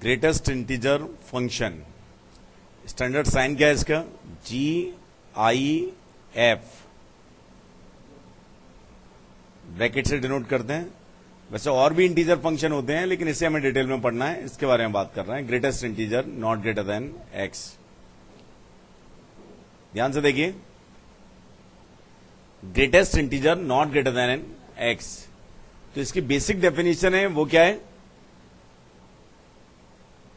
Greatest integer function, standard sign क्या है इसका? GIF, ब्रैकेट से डिनोट करते हैं। वैसे और भी इंटीजर फंक्शन होते हैं, लेकिन इसे हमें डिटेल में पढ़ना है, इसके बारे में बात कर रहे हैं। Greatest integer not greater than x। ध्यान से देखिए, greatest integer not greater than x, तो इसकी बेसिक डेफिनेशन है वो क्या है?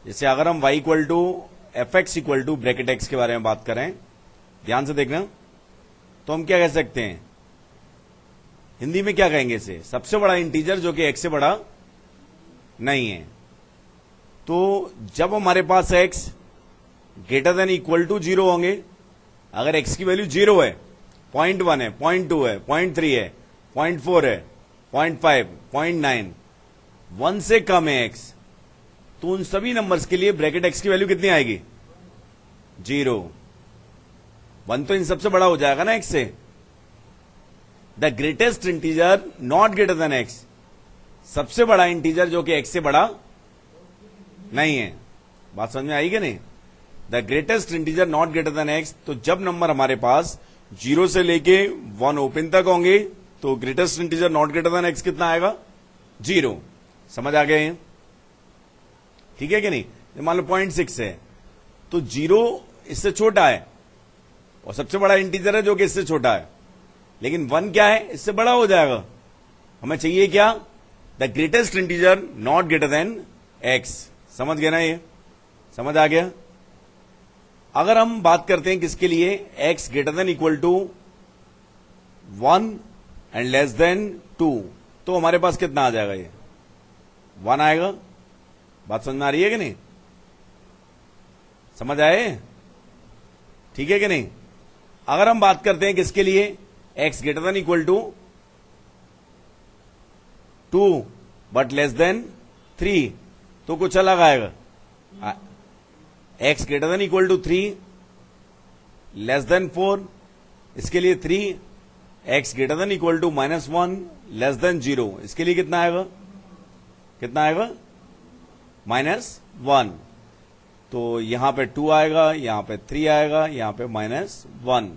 जैसे अगर हम y equal to fx equal to bracket x के बारे में बात करें, ध्यान से देखना, तो हम क्या कह सकते हैं? हिंदी में क्या कहेंगे इसे? सबसे बड़ा इंटीजर जो कि x से बड़ा नहीं है। तो जब हमारे पास x greater than equal to 0 होंगे, अगर x की वैल्यू 0 है, 0.1 है, 0.2 है, 0.3 है, 0.4 है, 0.5, 0.9, 1 से कम है x, तो उन सभी नंबर्स के लिए ब्रैकेट x की वैल्यू कितनी आएगी? 0। 1 तो इन सबसे बड़ा हो जाएगा ना x से। The greatest integer not greater than x, सबसे बड़ा इंटीजर जो कि x से बड़ा नहीं है। बात समझ में आई कि नहीं? The greatest integer not greater than x, तो जब नंबर हमारे पास 0 से लेके 1 ओपन तक होंगे, तो greatest integer not greater than x कितना आएगा? 0। समझ आ गए? ठीक है कि नहीं? मान लो 0.6 है, तो 0 इससे छोटा है, और सबसे बड़ा इंटीजर है जो कि इससे छोटा है, लेकिन 1 क्या है? इससे बड़ा हो जाएगा। हमें चाहिए क्या? The greatest integer not greater than x। समझ गए ना? ये समझ आ गया? अगर हम बात करते हैं किसके लिए? x greater than equal to 1 and less than 2, तो हमारे पास कितना आ जाएगा? ये 1 आएगा। बात समझ में आ रही है कि नहीं? समझ आए? ठीक है कि नहीं? अगर हम बात करते हैं किसके लिए? x greater than equal to 2 but less than 3, तो कुछ अलग आएगा। x greater than equal to 3 less than 4, इसके लिए 3, x greater than equal to -1 less than 0, इसके लिए कितना आएगा? कितना आएगा? -1। तो यहां पे 2 आएगा, यहां पे 3 आएगा, यहां पे -1।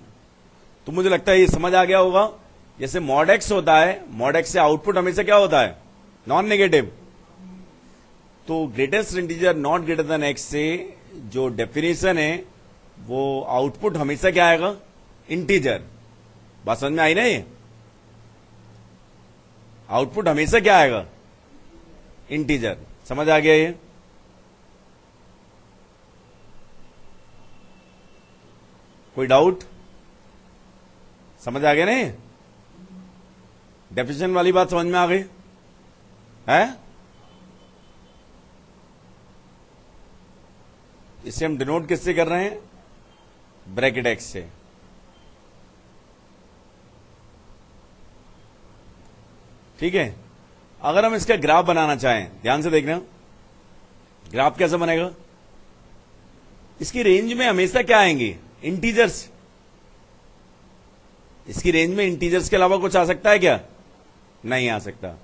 तो मुझे लगता है ये समझ आ गया होगा। जैसे मॉड x होता है, मॉड x से आउटपुट हमेशा क्या होता है? Non negative. तो greatest integer not greater than x से जो डेफिनेशन है, वो आउटपुट हमेशा क्या आएगा? इंटीजर। बात समझ में आई ना? ये आउटपुट हमेशा क्या आएगा? इंटीजर। समझ आ गया ये? कोई डाउट? समझ आ गया नहीं? डेफिनेशन वाली बात समझ में आ गई है? इसे हम डिनोट किससे कर रहे हैं? ब्रैकेट x से। ठीक है। अगर हम इसका ग्राफ बनाना चाहें, ध्यान से देखना, ग्राफ कैसे बनेगा? इसकी रेंज में हमेशा क्या आएंगे? इंटीजर्स। इसकी रेंज में इंटीजर्स के अलावा कुछ आ सकता है क्या? नहीं आ सकता।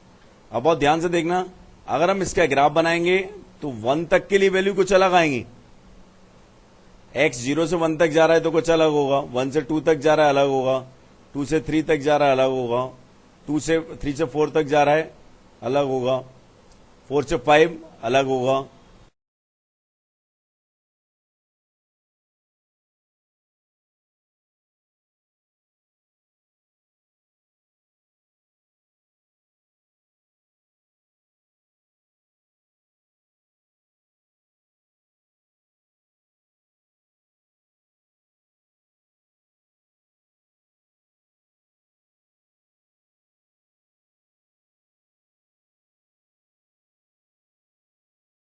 अब बहुत ध्यान से देखना, अगर हम इसका ग्राफ बनाएंगे तो 1 तक के लिए वैल्यू कुछ अलग आएंगी। x 0 से 1 तक जा रहा है तो कुछ अलग होगा, 1 से 2 तक जा रहा है अलग होगा, 2 से 3 तक जा रहा है अलग होगा, 3 से 4 तक जा रहा है अलग होगा, 4 से 5 अलग होगा,